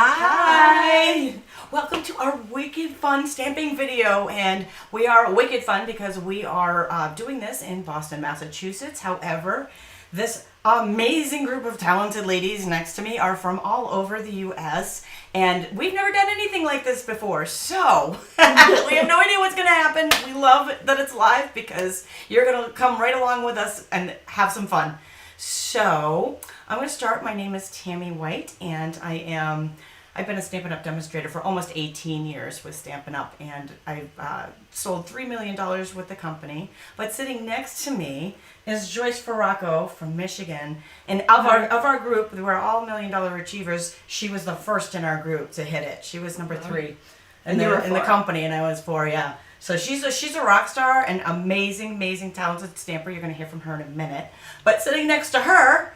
Hi! Welcome to our Wicked Fun stamping video, and we are wicked fun because we are doing this in Boston, Massachusetts. However, this amazing group of talented ladies next to me are from all over the U.S., and we've never done anything like this before, so we have no idea what's going to happen. We love that it's live because you're going to come right along with us and have some fun. So I'm going to start. My name is Tami White, and I've been a Stampin' Up demonstrator for almost 18 years with Stampin' Up, and I've sold $3 million with the company. But sitting next to me is Joyce Feraco from Michigan, and of our group, we were all $1 million achievers. She was the first in our group to hit it. She was number 3 in the company, and I was 4. Yeah. So she's a rock star and amazing, talented stamper. You're going to hear from her in a minute. But sitting next to her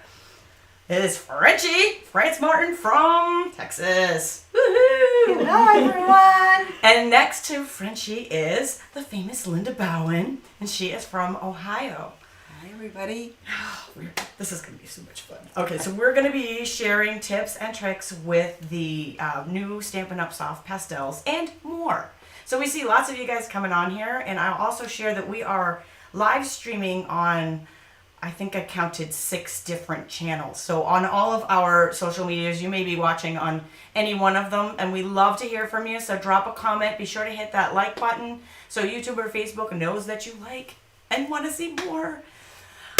is France Martin from Texas. Woohoo! Hello, everyone. And next to Frenchie is the famous Linda Bauwin, and she is from Ohio. Hi, everybody. This is going to be so much fun. Okay, so we're going to be sharing tips and tricks with the new Stampin' Up Soft Pastels and more. So we see lots of you guys coming on here, and I'll also share that we are live streaming on, I think I counted 6 different channels. So on all of our social medias, you may be watching on any one of them, and we love to hear from you. So drop a comment. Be sure to hit that like button so YouTube or Facebook knows that you like and want to see more.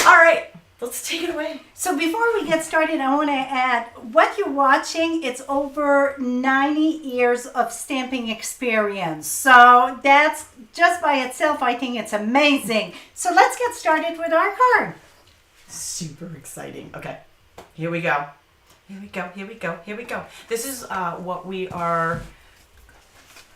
All right, let's take it away. So before we get started, I want to add, what you're watching, it's over 90 years of stamping experience. So that's just by itself, I think it's amazing. So let's get started with our card. Super exciting. Okay, here we go. Here we go. This is what we are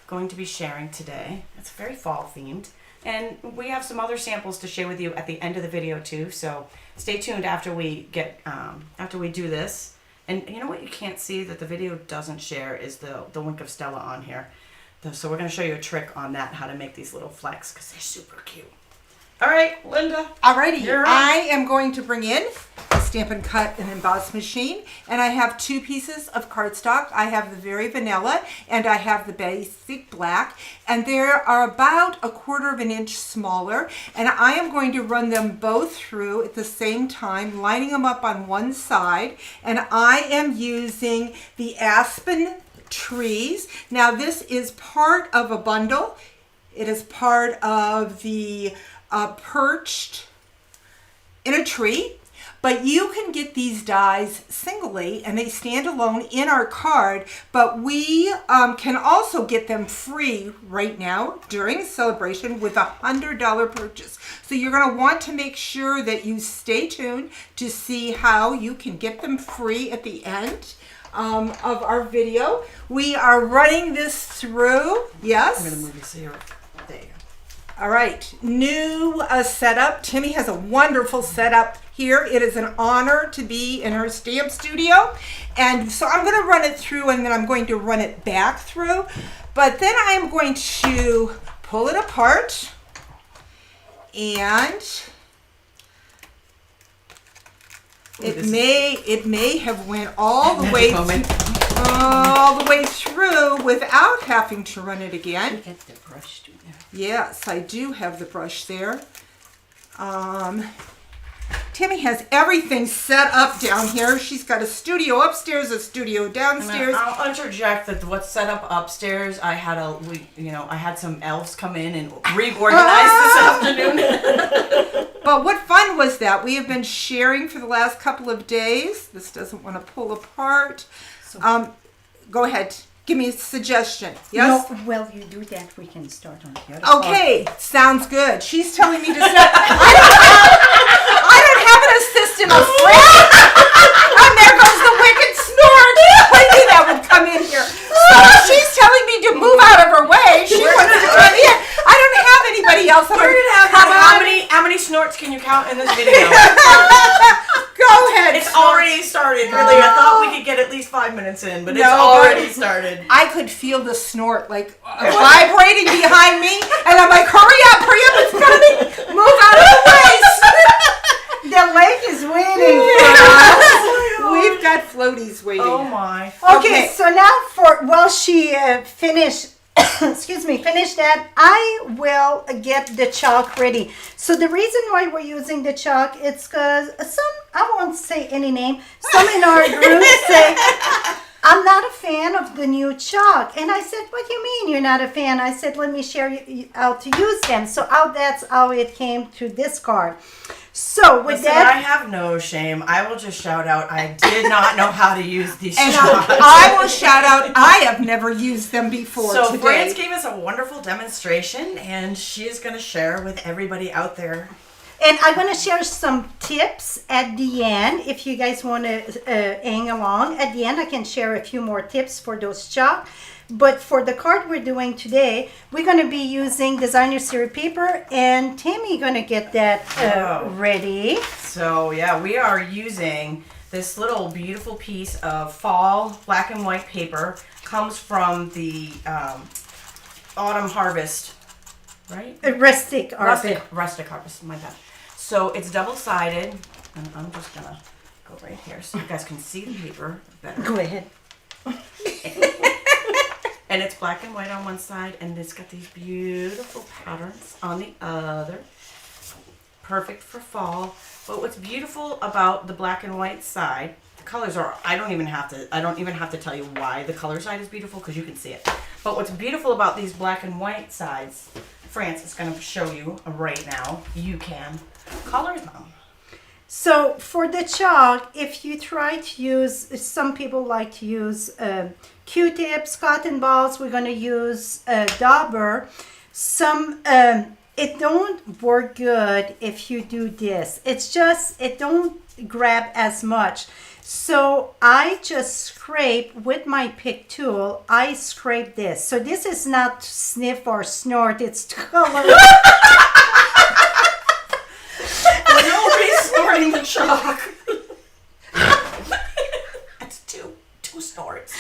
going to be sharing today. It's very fall themed, and we have some other samples to share with you at the end of the video too. So stay tuned after we do this. And you know what you can't see that the video doesn't share is the link of Stella on here. So we're going to show you a trick on that, how to make these little flecks because they're super cute. All right, Linda. Alrighty, I am going to bring in a Stampin' Cut and Emboss machine, and I have 2 pieces of cardstock. I have the very vanilla, and I have the basic black, and they are about 1/4 inch smaller, and I am going to run them both through at the same time, lining them up on one side, and I am using the Aspen trees. Now this is part of a bundle. It is part of the perched in a tree, but you can get these dies singly and they stand alone in our card, but we can also get them free right now during celebration with $100 purchase. So you're going to want to make sure that you stay tuned to see how you can get them free at the end of our video. We are running this through. Yes? I'm going to move you so you're there. All right, new setup. Timmy has a wonderful setup here. It is an honor to be in her stamp studio. And so I'm going to run it through, and then I'm going to run it back through. But then I'm going to pull it apart, and it may have went all the way through without having to run it again. Get the brush to there. Yes, I do have the brush there. Tammy has everything set up down here. She's got a studio upstairs, a studio downstairs. I'll interject that what's set up upstairs, I had some elves come in and reorganize this afternoon. But what fun was that? We have been sharing for the last couple of days. This doesn't want to pull apart. Go ahead. Give me a suggestion. Yes? No, well, you do that. We can start on the other Okay, sounds good. She's telling me to start. I don't have an assistant of friends. And there goes the wicked snort. I knew that would come in here. So she's telling me to move out of her way. She wants to come in. I don't have anybody else. We're gonna have how many snorts can you count in this video? Go ahead. It's already started. Really, I thought we could get at least 5 minutes in, but it's already started. I could feel the snort like vibrating behind me, and I'm like, hurry up, it's coming. Move out of the way. The lake is waiting for us. We've got floaties waiting. Oh my. Okay, so now she finished, excuse me, finish that, I will get the chalk ready. So the reason why we're using the chalk, it's because some, I won't say any name, some in our group say, I'm not a fan of the new chalk. And I said, what do you mean you're not a fan? I said, let me share you how to use them. So that's how it came to this card. So with Listen, that, I have no shame. I will just shout out, I did not know how to use these And chalks. I will shout out, I have never used them before So today. France gave us a wonderful demonstration, and she is going to share with everybody out there. and I'm going to share some tips at the end. If you guys want to hang along, at the end I can share a few more tips for those chalk. But for the card we're doing today, we're going to be using designer series paper, and Tammy going to get that ready. So yeah, we are using this little beautiful piece of fall black and white paper. Comes from the autumn harvest, right? Rustic harvest. Rustic harvest, my bad. So it's double-sided, and I'm just gonna go right here so you guys can see the paper better. Go ahead. And it's black and white on one side, and it's got these beautiful patterns on the other. Perfect for fall. But what's beautiful about the black and white side, the colors are, I don't even have to tell you why the color side is beautiful, because you can see it. But what's beautiful about these black and white sides, France is going to show you right now, you can color them. So for the chalk, if you try to use, some people like to use Q-tips, cotton balls. We're going to use dauber. Some it don't work good if you do this. It's just, it don't grab as much. So I just scrape with my pick tool. I scrape this. So this is not to sniff or snort. It's to color. Nobody's snorting the chalk. That's two snorts.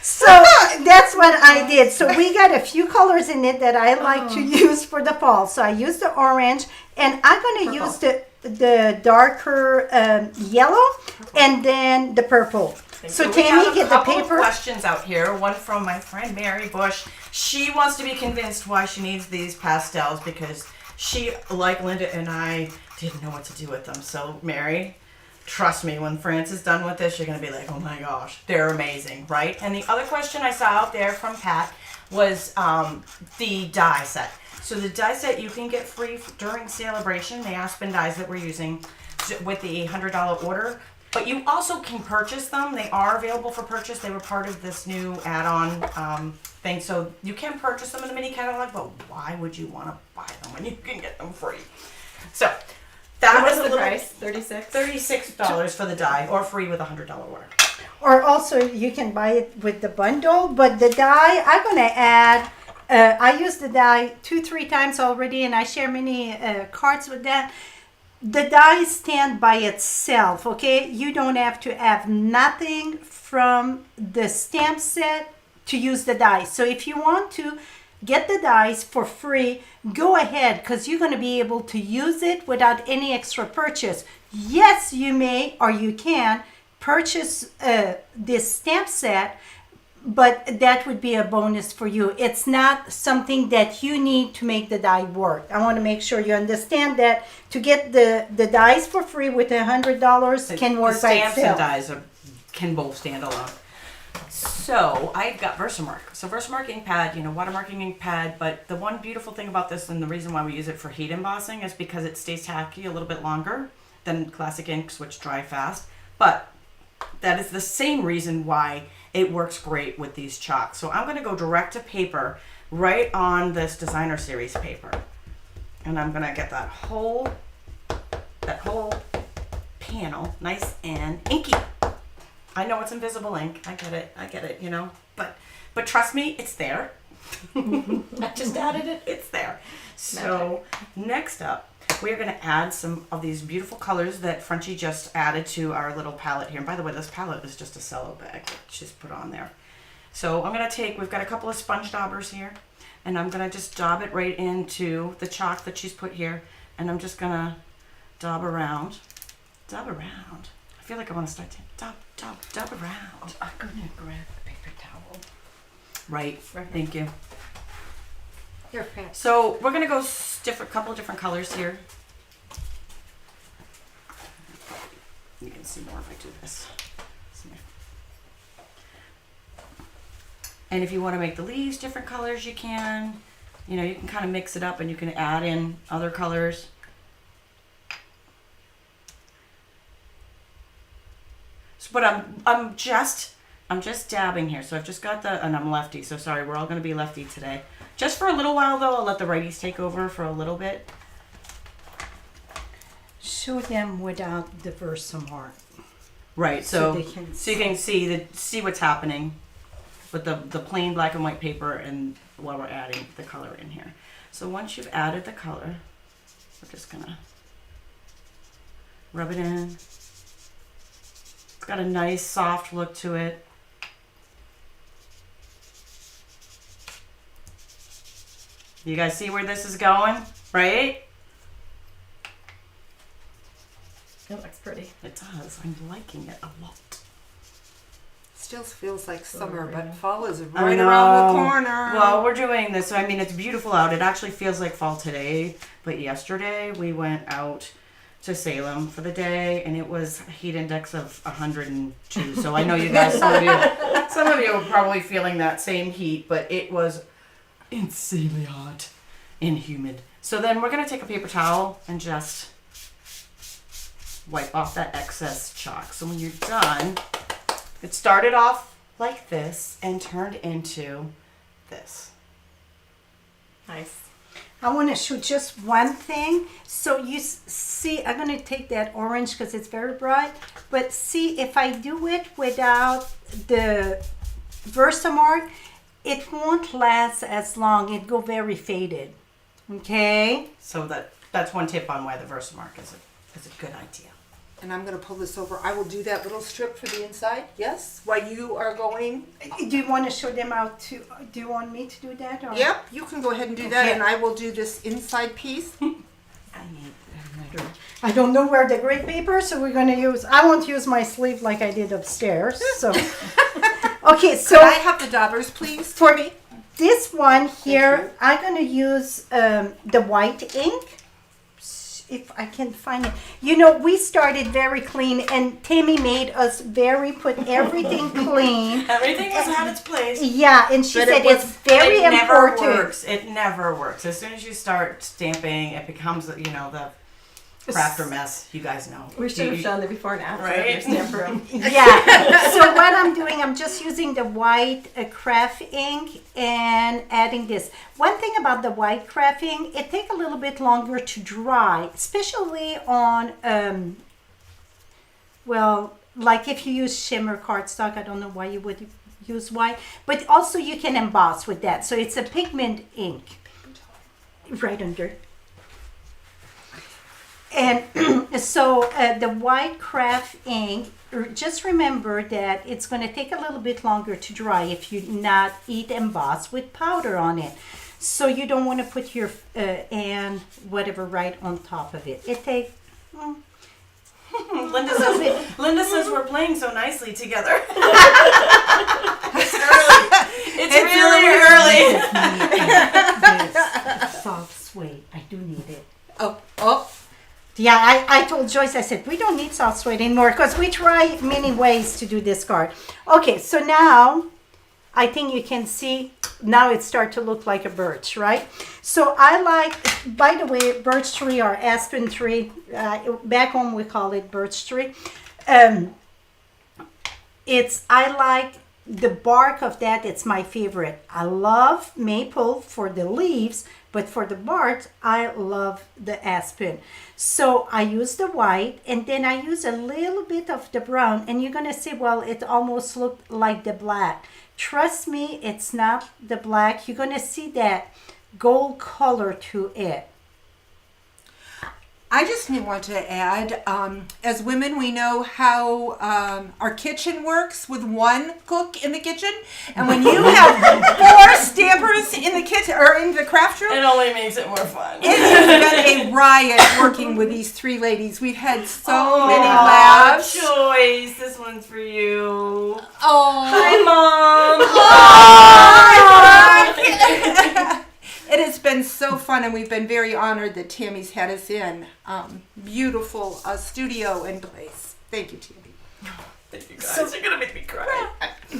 So that's what I did. So we got a few colors in it that I like to use for the fall. So I used the orange, and I'm going to use the darker yellow and then the purple. So Tammy, get the paper. Of questions out here. One from my friend Mary Bush. She wants to be convinced why she needs these pastels, because she, like Linda and I, didn't know what to do with them. So Mary, trust me, when France is done with this, you're going to be like, oh my gosh, they're amazing, right? And the other question I saw out there from Pat was the die set. So the die set you can get free during celebration, the Aspen dies that we're using with the $100 order. But you also can purchase them. They are available for purchase. They were part of this new add-on thing. So you can purchase them in the mini catalog, but why would you want to buy them when you can get them free? So that was the price? $36 for the die, or free with a $100 order. Or also you can buy it with the bundle. But the die, I'm going to add, I used the die 2-3 times already, and I share many cards with that. The die stand by itself, okay? You don't have to have nothing from the stamp set to use the die. So if you want to get the dies for free, go ahead, because you're going to be able to use it without any extra purchase. Yes, you may, or you can purchase this stamp set, but that would be a bonus for you. It's not something that you need to make the die work. I want to make sure you understand that to get the dies for free with $100 can work by itself. Stamps and dies can both stand alone. So I've got Versamark. So Versamark ink pad, watermarking ink pad, but the one beautiful thing about this, and the reason why we use it for heat embossing, is because it stays tacky a little bit longer than classic inks, which dry fast. But that is the same reason why it works great with these chalks. So I'm going to go direct to paper right on this designer series paper. And I'm going to get that whole panel nice and inky. I know it's invisible ink. I get it, but trust me, it's there. I just added it. It's there. So next up, we are going to add some of these beautiful colors that Frenchie just added to our little palette here. And by the way, this palette is just a cello bag that she's put on there. So I'm going to we've got a couple of sponge daubers here, and I'm going to just daub it right into the chalk that she's put here. And I'm just going to daub around. I feel like I want to start to daub around. I'm going to grab a paper towel. Right. Thank you. Here, Pat. So we're gonna go couple of different colors here. You can see more if I do this. And if you want to make the leaves different colors, you can. You know, you can kind of mix it up and you can add in other colors. So, but I'm just dabbing here. So I've just got and I'm lefty. So sorry, we're all going to be lefty today. Just for a little while though, I'll let the righties take over for a little bit. Show them without the Versamark. Right. So you can see what's happening with the plain black and white paper and while we're adding the color in here. So once you've added the color, we're just gonna rub it in. It's got a nice soft look to it. You guys see where this is going, right? It looks pretty. It does. I'm liking it a lot. Still feels like summer, pretty. but fall is I right know. around the corner. Well, we're doing this. I mean, it's beautiful out. It actually feels like fall today, but yesterday we went out to Salem for the day, and it was a heat index of 102. So I know you guys, some of you are probably feeling that same heat, but it was insanely hot and humid. So then we're gonna take a paper towel and just wipe off that excess chalk. So when you're done, it started off like this and turned into this. Nice. I want to show just one thing. So you see, I'm going to take that orange because it's very bright. But see, if I do it without the Versamark, it won't last as long. It go very faded. Okay? So that's one tip on why the Versamark is a good idea. And I'm going to pull this over. I will do that little strip for the inside. Yes? While you are going. Do you want to show them out too? Do you want me to do that? Or? Yep, you can go ahead and do that, Okay. and I will do this inside piece. I don't know where the gray paper, so we're going to use, I won't use my sleeve like I did upstairs. So, okay, so Could I have the daubers, please? for me, this one here, I'm going to use the white ink. If I can find it. You know, we started very clean, and Tami made us put everything clean. Everything was at its place. Yeah, and she But said it's very it never important. works. It never works. As soon as you start stamping, it becomes, the crafter mess. You guys know. We should have shown the before and after Right? of your stamp room. Yeah. So what I'm doing, I'm just using the white craft ink and adding this. One thing about the white craft ink, it takes a little bit longer to dry, especially on, like if you use shimmer cardstock. I don't know why you would use white, but also you can emboss with that. So it's a pigment ink right under. And so the white craft ink, just remember that it's going to take a little bit longer to dry if you not emboss with powder on it. So you don't want to put your and whatever right on top of it. It takes. Linda says we're playing so nicely together. It's early. It's really early. This soft suede. I do need it. Oh. Yeah, I told Joyce, I said, we don't need soft suede anymore because we try many ways to do this card. Okay, so now I think you can see, now it starts to look like a birch, right? So I like, by the way, birch tree or aspen tree, back home we call it birch tree. I like the bark of that, it's my favorite. I love maple for the leaves, but for the bark, I love the aspen. So I use the white, and then I use a little bit of the brown, and you're gonna say, well, it almost looked like the black. Trust me, it's not the black. You're gonna see that gold color to it. I just want to add, as women, we know how our kitchen works with one cook in the kitchen. And when you have 4 stampers in the kitchen or in the craft room, It only makes it more fun. it has been a riot working with these 3 ladies. We've had so many laughs. Joyce, this one's for you. Oh. Hi, Mom. Hi, been so fun, and we've been very honored that Tammy's had us in. Beautiful studio and place. Thank you, Tammy. Thank you guys. You're gonna make me cry.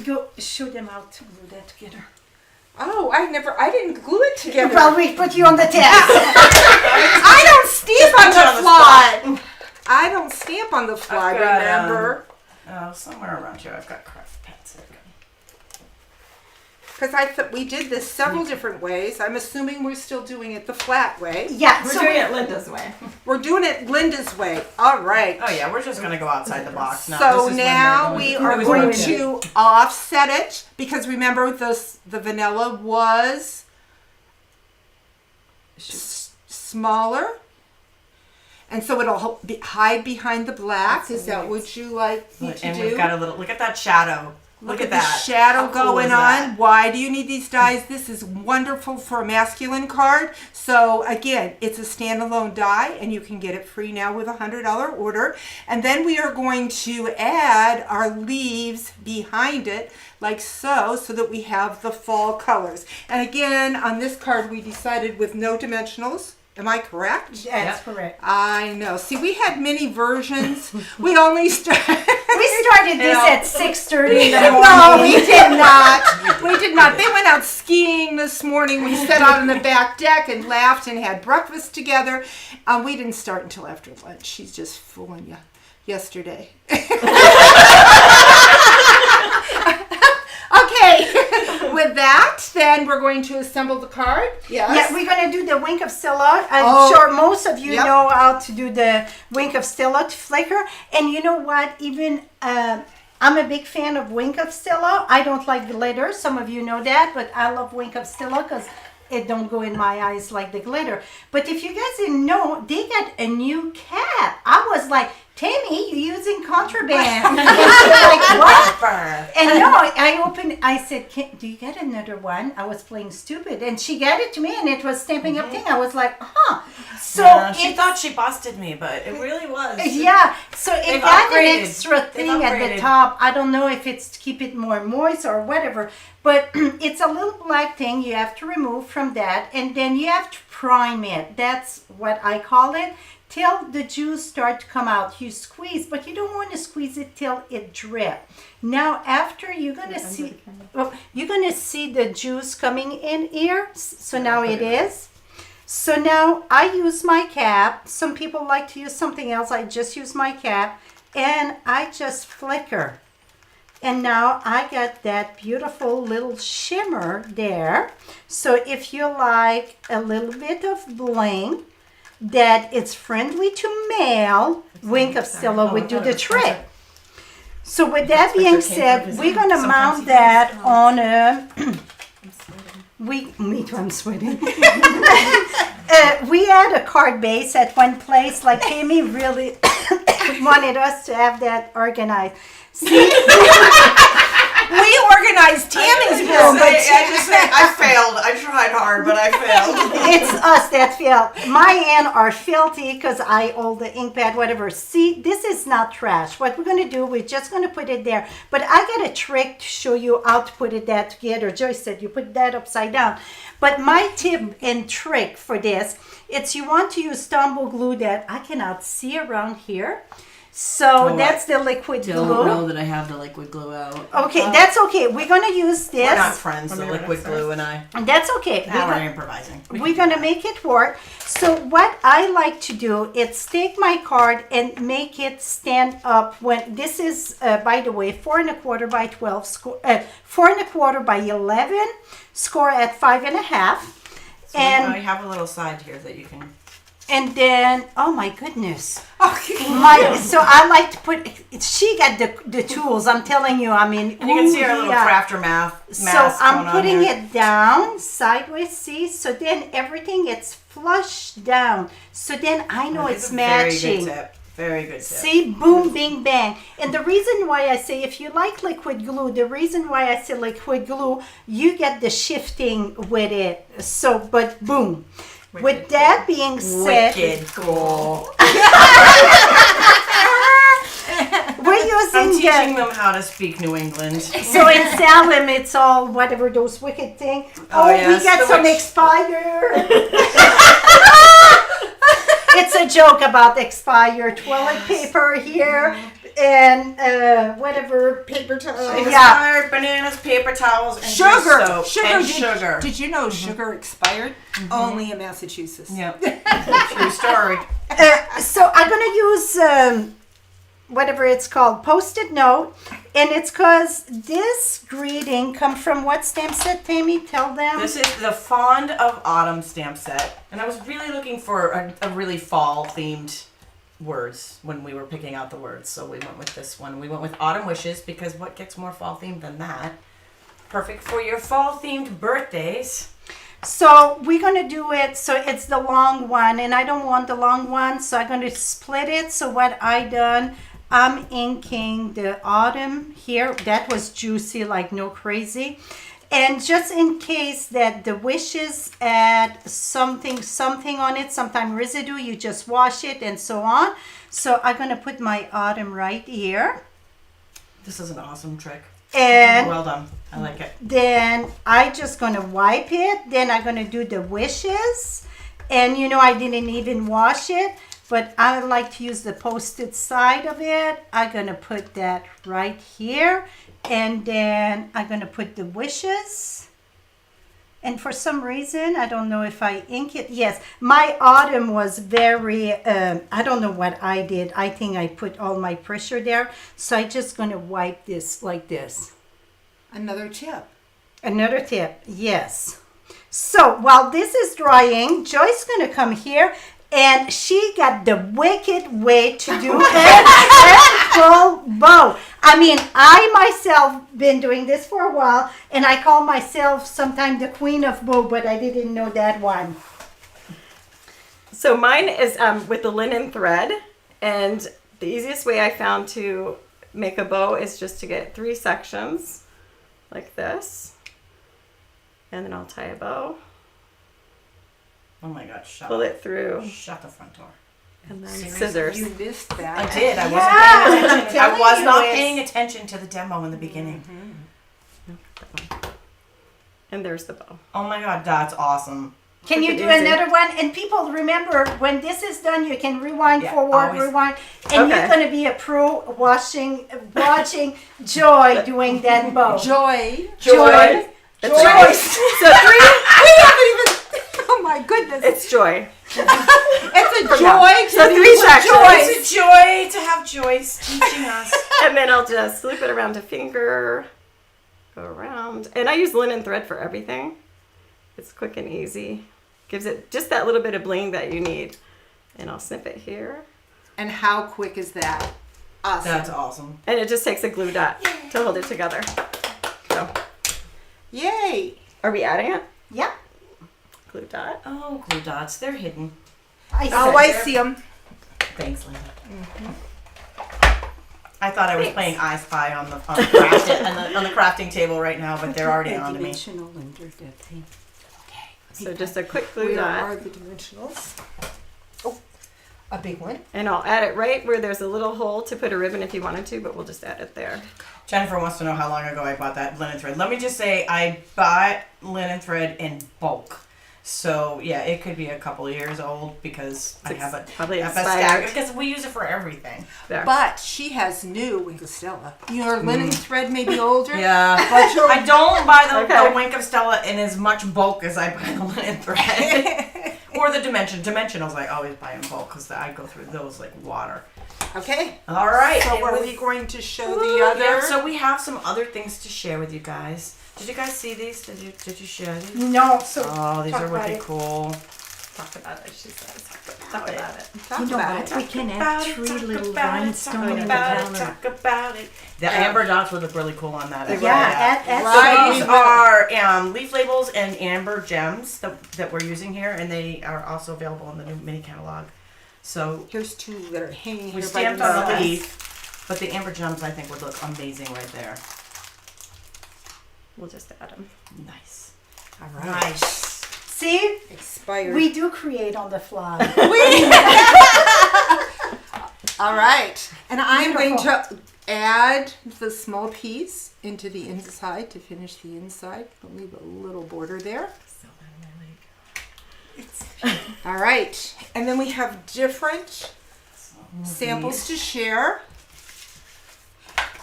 Go show them how to glue that together. Oh, I didn't glue it together. Probably put you on the test. I don't stamp on the fly. I don't stamp on the fly, I've got, remember? Somewhere around here I've got craft pens. There we go. Because I thought we did this several different ways. I'm assuming we're still doing it the flat way. Yeah, We're so doing it Linda's way. We're doing it Linda's way. All right. Oh yeah, we're just gonna go outside the box now. So This is when now we're we going are to- going to offset it because remember the vanilla was smaller, and so it'll hide behind the black. Is that what you like me to and do? we've got a little. Look at that shadow. Look at the that shadow How cool going is on. that? Why do you need these dies? This is wonderful for a masculine card. So again, it's a standalone die, and you can get it free now with a $100 order. And then we are going to add our leaves behind it, like so that we have the fall colors. And again, on this card, we decided with no dimensionals. Am I correct? that's correct. I know. See, we had many versions. We only started. We started this at 6:30 in the No, morning. we did not. We did not. They went out skiing this morning. We sat out on the back deck and laughed and had breakfast together. We didn't start until after lunch. She's just fooling you. Yesterday. Okay. With that, then we're going to assemble the card. Yes. Yeah, we're gonna do the wink of Stella. I'm Oh, sure most of you yep. know how to do the wink of Stella to flicker. And you know what? Even I'm a big fan of wink of Stella. I don't like glitter. Some of you know that, but I love wink of Stella because it don't go in my eyes like the glitter. But if you guys didn't know, they got a new cap. I was like, Tammy, you're using contraband. And she's like, what? And no, I said, do you get another one? I was playing stupid. And she got it to me, and it was Stampin' Up thing. I was like, huh. So Yeah, she it- thought she busted me, but it really was. yeah, so it They've got an upgraded. extra They've thing at the upgraded. top. I don't know if it's to keep it more moist or whatever, but it's a little black thing you have to remove from that, and then you have to prime it. That's what I call it. Till the juice start to come out, you squeeze, but you don't want to squeeze it till it drip. Now after you're gonna see the juice coming in here. So now it is. So now I use my cap. Some people like to use something else. I just use my cap and I just flicker. And now I got that beautiful little shimmer there. So if you like a little bit of bling, that it's friendly to male, wink of Stella would do the trick. So with that being said, we're gonna mount that on a. Me too, I'm sweating. We had a card base at one place. Like Tammy really wanted us to have that organized. See, We organized Tammy's room, but I failed. I tried hard, but I failed. it's us that failed. My hands are filthy because I hold the ink pad, whatever. See, this is not trash. What we're going to do, we're just going to put it there. But I got a trick to show you how to put it that together. Joyce said you put that upside down. But my tip and trick for this, it's you want to use tumble glue that I cannot see around here. So that's the liquid glue. Don't know that I have the liquid glue out. Okay, that's okay. We're going to use this. We're not friends, the liquid glue and I. That's okay. Now we're improvising. We're gonna make it work. So what I like to do is take my card and make it stand up. When this is, by the way, 4 1/4 by 12 score, 4 1/4 by 11, score at 5 1/2, So and I have a little side here that you can. and then oh my goodness, okay. so I like to put. She got the tools. I'm telling you. I mean, And you can see our ooh, little yeah. crafter mask. So I'm going on putting here. it down sideways, see? So then everything gets flushed down. So then I know This it's is a very matching. good tip. Very good tip. See, boom, bing, bang. And the reason why I say if you like liquid glue, the reason why I say liquid glue, you get the shifting with it. So, but boom. With that being said, Wicked cool. we're I'm in teaching them how to speak New England. so in Salem, it's all whatever those wicked things. Oh, we yes, got the some witch. expired. It's a joke about expired toilet paper here and whatever paper towels. Expired bananas, paper towels, and Sugar. grease soap, Sugar. and Did, sugar. did you know sugar expired? Only in Massachusetts. Yep. True story. So I'm gonna use whatever it's called, Post-it note, and it's because this greeting comes from what stamp set, Tammy? Tell them. This is the Fond of Autumn stamp set, and I was really looking for a really fall-themed words when we were picking out the words, so we went with this one. We went with Autumn Wishes because what gets more fall-themed than that? Perfect for your fall-themed birthdays. So we're gonna do it. So it's the long one, and I don't want the long one, so I'm gonna split it. So what I done, I'm inking the autumn here. That was juicy like no crazy. And just in case that the wishes add something on it, sometime residue, you just wash it and so on. So I'm gonna put my autumn right here. This is an awesome trick. And Well done. I like it. then I just gonna wipe it. Then I'm gonna do the wishes. And you know, I didn't even wash it, but I like to use the Post-it side of it. I'm gonna put that right here. And then I'm gonna put the wishes. And for some reason, I don't know if I ink it. Yes, my autumn was very, I don't know what I did. I think I put all my pressure there. So I'm just gonna wipe this like this. Another tip. Another tip, yes. So while this is drying, Joy's gonna come here, and she got the wicked way to do a full bow. I mean, I myself been doing this for a while, and I call myself sometimes the queen of bow, but I didn't know that one. So mine is with the linen thread, and the easiest way I found to make a bow is just to get 3 sections like this, and then I'll tie a bow, Oh my God! Shut pull up. it through, Shut the front door. and then Seriously? scissors. You missed that. I did. I Yeah, wasn't paying I'm attention. I telling was you, not it's- paying attention to the demo in the beginning. And there's the bow. Oh my God, that's awesome. Can you Super do easy. another one? And people, remember, when this is done, you can rewind, Yeah, forward, always. rewind, and you're Okay. gonna be a pro watching Joy doing that bow. Joy. Joy. It's Joyce. So 3. We haven't even. Oh my goodness. It's Joy. It's a joy. So to 3 be with sections. Joy. It's a joy to have Joyce teaching us. And then I'll just loop it around a finger, go around. And I use linen thread for everything. It's quick and easy. Gives it just that little bit of bling that you need. And I'll snip it here. And how quick is that? Awesome. That's awesome. And it just takes a glue dot to hold it together. So, Yay. are we adding it? Yeah, Glue dot. Oh, glue dots. They're hidden. I Oh, said I there. see them. Thanks, Linda. I thought I was playing I Spy on the crafting table right now, but they're already on to me. So just a quick glue Where dot. are the dimensionals? Oh, a big one. And I'll add it right where there's a little hole to put a ribbon if you wanted to, but we'll just add it there. Jennifer wants to know how long ago I bought that linen thread. Let me just say I bought linen thread in bulk. So yeah, it could be a couple of years old because I have a probably have a expired. stack because we use it for everything. There. But she has new Wink of Stella. Your linen thread may be older. Yeah, But your I don't buy the Okay. Wink of Stella in as much bulk as I buy the linen thread or the dimensionals. I always buy in bulk because I go through those like water. Okay. All right. So and are with- we going to show Ooh, the other? yeah, so we have some other things to share with you guys. Did you guys see these? Did you share these? No, so Oh, these talk are about wicked it. cool. Talk about it, she says. Talk about it. Talk You know about what? it. We can Talk add about it, 3 talk little about it, rhinestones talk in the about it, counter. talk about it. The amber dots would look really cool on that. as Yeah, well. add Right. These are leaf labels and amber gems that we're using here, and they are also available in the new mini catalog. So Here's 2 that are hanging we here by stamped on the themselves. leaf, but the amber gems I think would look amazing right there. We'll just add them. Nice. All right. Nice. See, Expired. we do create on the fly. All right. And I'm going to add the small piece into the inside to finish the inside. I'll leave a little border there. All right, and then we have different samples to share.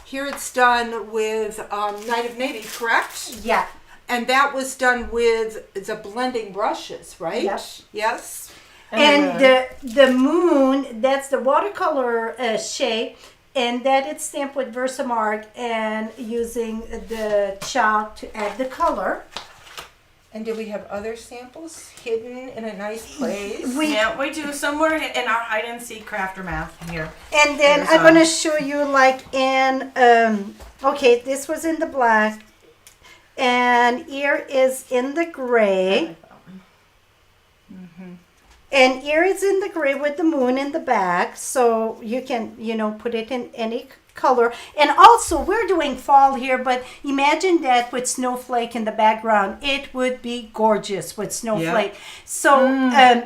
Here it's done with Night of Navy, correct? Yeah. And that was done with the blending brushes, right? Yep. Yes. And the moon, that's the watercolor shape, and that it's stamped with Versamark and using the chalk to add the color. And do we have other samples hidden in a nice place? Yeah, we do somewhere in our hide and seek crafter math here. And then There's I'm going to show you like in, okay, this was in the black, and here is in the gray. And here is in the gray with the moon in the back, so you can, put it in any color. And also, we're doing fall here, but imagine that with snowflake in the background. It would be gorgeous with snowflake. So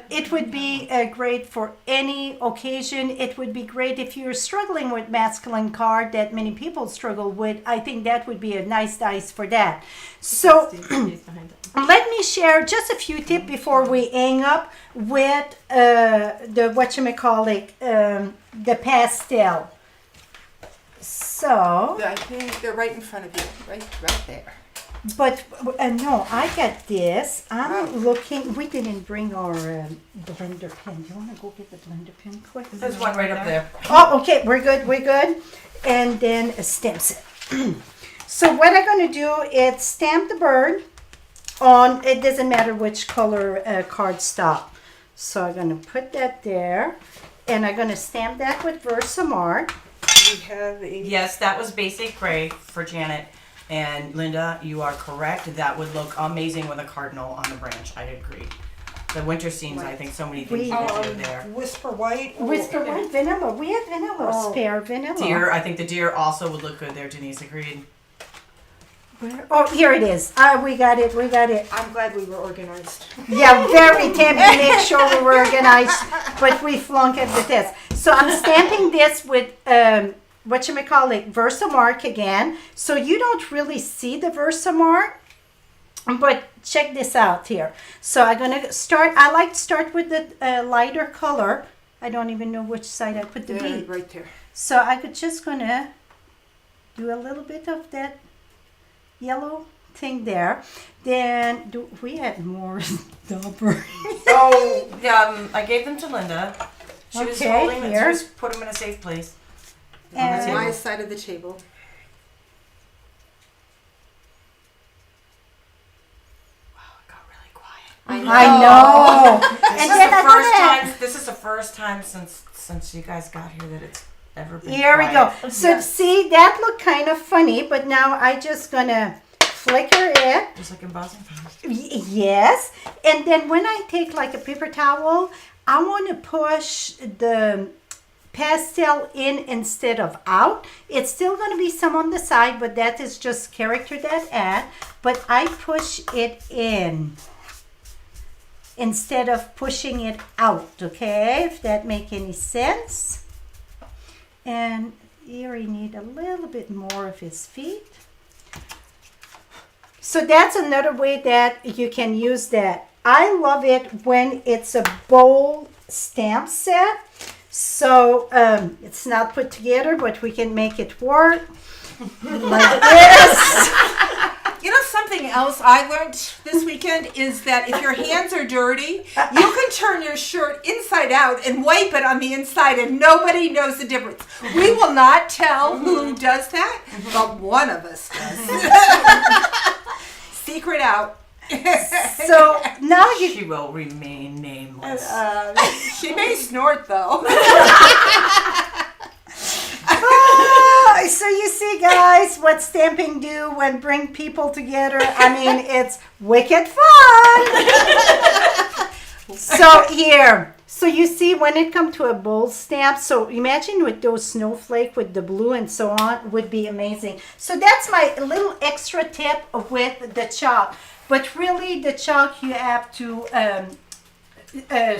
it would be great for any occasion. It would be great if you're struggling with masculine card that many people struggle with. I think that would be a nice dice for that. So let me share just a few tips before we hang up with the pastel. So, I think they're right in front of you, right there. but no, I got this. I'm looking. We didn't bring our blender pin. You want to go get the blender pin quick? There's one right up there. Oh, okay. We're good. And then a stamp set. So what I'm going to do is stamp the bird on. It doesn't matter which color cardstock. So I'm going to put that there, and I'm going to stamp that with Versamark. We have a... Yes, that was basic gray for Janet. And Linda, you are correct. That would look amazing with a cardinal on the branch. I agree. The winter scenes, I think so many things you can do there. Whisper white. Whisper white vanilla. We have vanilla, spare vanilla. Deer, I think the deer also would look good there, Denise. Agreed. Where? Oh, here it is. We got it. I'm glad we were organized. Yeah, very tempting to make sure we were organized, but we flunked at the test. So I'm stamping this with Versamark again. So you don't really see the Versamark, but check this out here. So I'm gonna start. I like to start with the lighter color. I don't even know which side I put the bead. Right there. So I could just gonna do a little bit of that yellow thing there. Then we had more stubborn. Oh, I gave them to Linda. She was holding them. She was put them in a safe place. On my side of the table. Wow, it got really quiet. I know. This is the first time since you guys got here that it's ever been Here quiet. we go. So see, that looked kind of funny, but now I just gonna flicker it. Just like embossing powder. Yes. And then when I take like a paper towel, I want to push the pastel in instead of out. It's still going to be some on the side, but that is just character that add. But I push it in instead of pushing it out, okay? If that make any sense. And here we need a little bit more of his feet. So that's another way that you can use that. I love it when it's a bowl stamp set. So it's not put together, but we can make it work like this. You know, something else I learned this weekend is that if your hands are dirty, you can turn your shirt inside out and wipe it on the inside and nobody knows the difference. We will not tell who does that, but one of us does. Secret out. So now She will remain nameless. She may snort though. So you see, guys, what stamping do when bring people together. I mean, it's wicked fun. So here, so you see when it comes to a bold stamp, so imagine with those snowflake with the blue and so on would be amazing. So that's my little extra tip with the chalk. But really the chalk you have to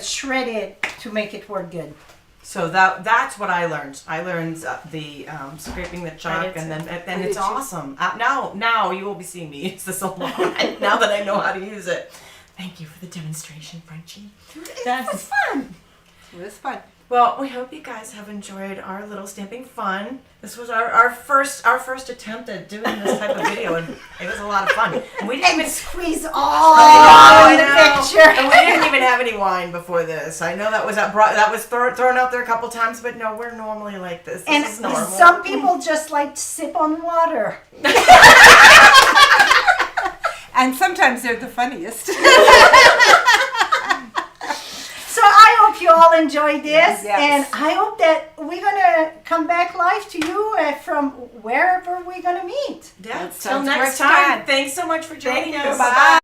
shred it to make it work good. So that's what I learned. I learned the scraping the chalk, and then it's awesome. Now you will be seeing me use this a lot. Now that I know how to use it. Thank you for the demonstration, Frenchie. That was fun. It was fun. Well, we hope you guys have enjoyed our little stamping fun. This was our first attempt at doing this type of video, and it was a lot of fun. And we didn't even Squeeze all in the picture. And we didn't even have any wine before this. I know that was thrown out there a couple times, but no, we're normally like this. And This is normal. some people just like to sip on water. And sometimes they're the funniest. So I hope you all enjoyed this, Yes. and I hope that we're gonna come back live to you from wherever we're gonna meet. Yeah. That Till sounds next great. time. Thanks so much for joining us. Bye-bye.